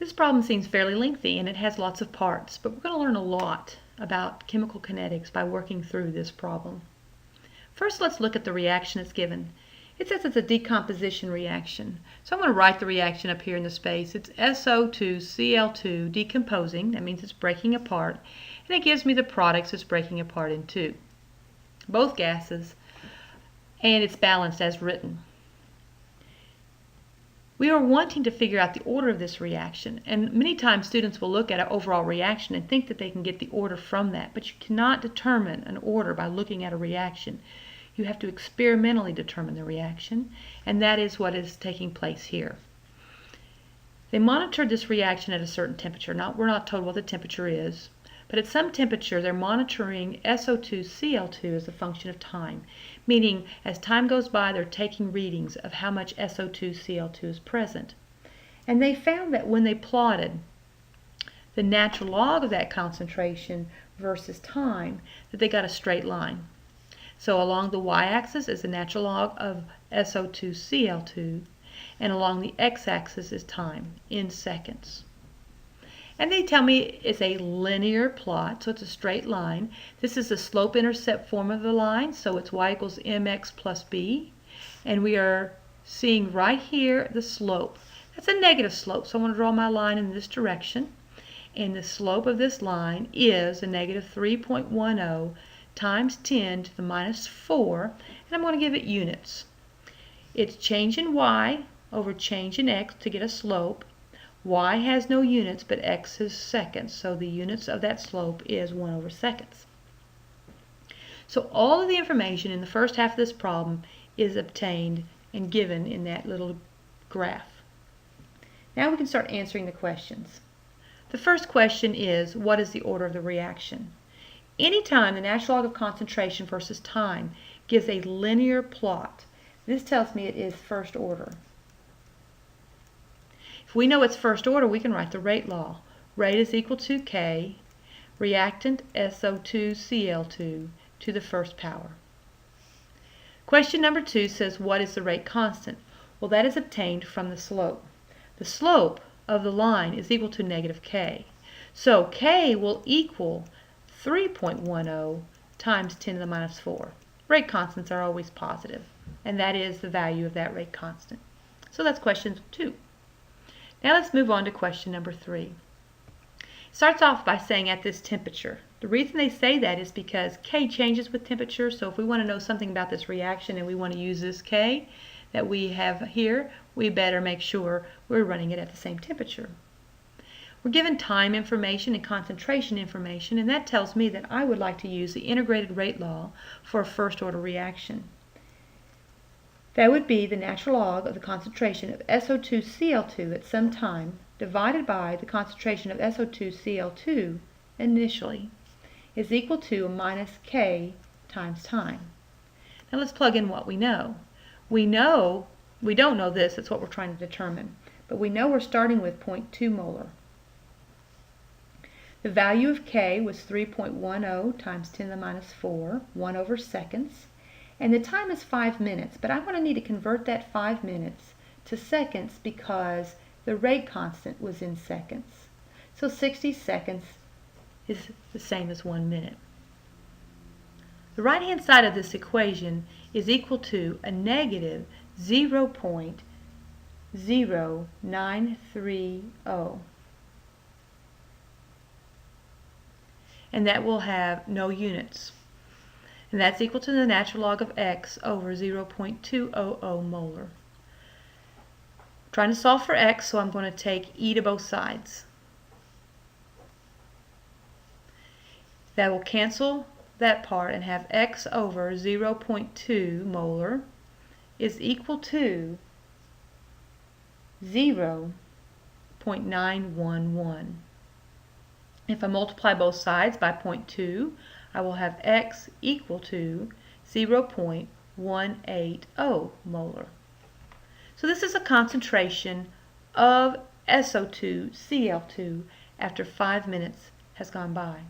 This problem seems fairly lengthy and it has lots of parts, but we're going to learn a lot about chemical kinetics by working through this problem. First, let's look at the reaction it's given. It says it's a decomposition reaction. So I'm going to write the reaction up here in the space. It's SO2Cl2 decomposing. That means it's breaking apart. And it gives me the products it's breaking apart into. Both gases. And it's balanced as written. We are wanting to figure out the order of this reaction, and many times students will look at an overall reaction and think that they can get the order from that, but you cannot determine an order by looking at a reaction. You have to experimentally determine the reaction, and that is what is taking place here. They monitored this reaction at a certain temperature. We're not told what the temperature is, but at some temperature they're monitoring SO2Cl2 as a function of time, meaning as time goes by they're taking readings of how much SO2Cl2 is present. And they found that when they plotted the natural log of that concentration versus time, that they got a straight line. So along the y-axis is the natural log of SO2Cl2, and along the x-axis is time in seconds. And they tell me it's a linear plot, so it's a straight line. This is the slope-intercept form of the line, so it's y equals mx plus b. And we are seeing right here the slope. That's a negative slope, so I want to draw my line in this direction. And the slope of this line is a negative 3.10 times 10 to the minus 4, and I'm going to give it units. It's change in y over change in x to get a slope. Y has no units, but x is seconds, so the units of that slope is 1 over seconds. So all of the information in the first half of this problem is obtained and given in that little graph. Now we can start answering the questions. The first question is, what is the order of the reaction? Anytime the natural log of concentration versus time gives a linear plot, this tells me it is first order. If we know it's first order, we can write the rate law. Rate is equal to K, reactant SO2Cl2 to the first power. Question number 2 says, what is the rate constant? Well, that is obtained from the slope. The slope of the line is equal to negative K. So K will equal 3.10 times 10 to the minus 4. Rate constants are always positive, and that is the value of that rate constant. So that's question 2. Now let's move on to question number 3. It starts off by saying at this temperature. The reason they say that is because K changes with temperature, so if we want to know something about this reaction and we want to use this K that we have here, we better make sure we're running it at the same temperature. We're given time information and concentration information, and that tells me that I would like to use the integrated rate law for a first order reaction. That would be the natural log of the concentration of SO2Cl2 at some time divided by the concentration of SO2Cl2 initially is equal to a minus K times time. Now let's plug in what we know. We don't know this, that's what we're trying to determine, but we know we're starting with 0.2 molar. The value of K was 3.10 times 10 to the minus 4, 1 over seconds. And the time is 5 minutes, but I'm going to need to convert that 5 minutes to seconds because the rate constant was in seconds. So 60 seconds is the same as 1 minute. The right-hand side of this equation is equal to a negative 0.0930. And that will have no units. And that's equal to the natural log of x over 0.200 molar. I'm trying to solve for x, so I'm going to take e to both sides. That will cancel that part and have x over 0.2 molar is equal to 0.911. If I multiply both sides by 0.2, I will have x equal to 0.180 molar. So this is a concentration of SO2Cl2 after 5 minutes has gone by.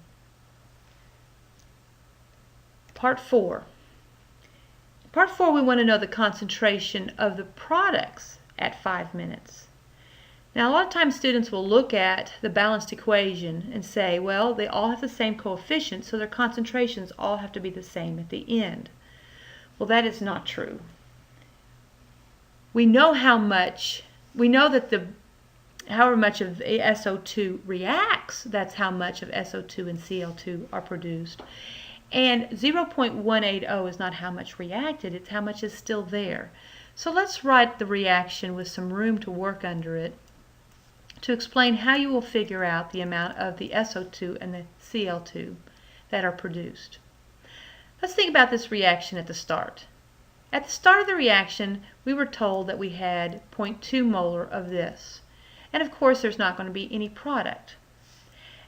Part 4. Part 4, we want to know the concentration of the products at 5 minutes. Now, a lot of times students will look at the balanced equation and say, well, they all have the same coefficient, so their concentrations all have to be the same at the end. Well, that is not true. We know that however much of SO2 reacts, that's how much of SO2 and Cl2 are produced. And 0.180 is not how much reacted, it's how much is still there. So let's write the reaction with some room to work under it to explain how you will figure out the amount of the SO2 and the Cl2 that are produced. Let's think about this reaction at the start. At the start of the reaction, we were told that we had 0.2 molar of this. And of course, there's not going to be any product.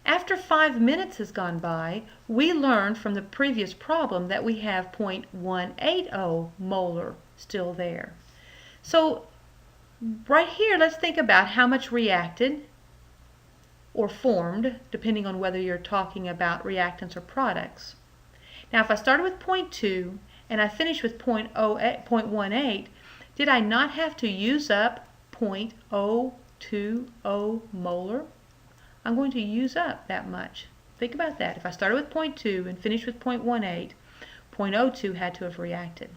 After 5 minutes has gone by, we learned from the previous problem that we have 0.180 molar still there. So right here, let's think about how much reacted or formed, depending on whether you're talking about reactants or products. Now, if I started with 0.2 and I finished with 0.18, did I not have to use up 0.020 molar? I'm going to use up that much. Think about that. If I started with 0.2 and finished with 0.18, 0.02 had to have reacted.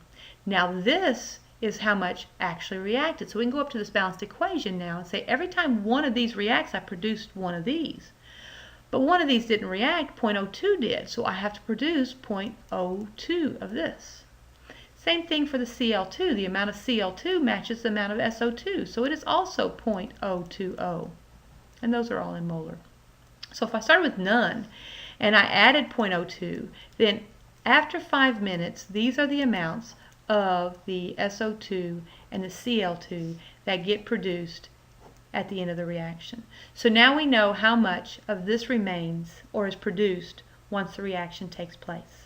Now this is how much actually reacted. So we can go up to this balanced equation now and say every time one of these reacts, I produced one of these. But one of these didn't react, 0.02 did, so I have to produce 0.02 of this. Same thing for the Cl2. The amount of Cl2 matches the amount of SO2, so it is also 0.020. And those are all in molar. So if I started with none and I added 0.02, then after 5 minutes, these are the amounts of the SO2 and the Cl2 that get produced at the end of the reaction. So now we know how much of this remains or is produced once the reaction takes place.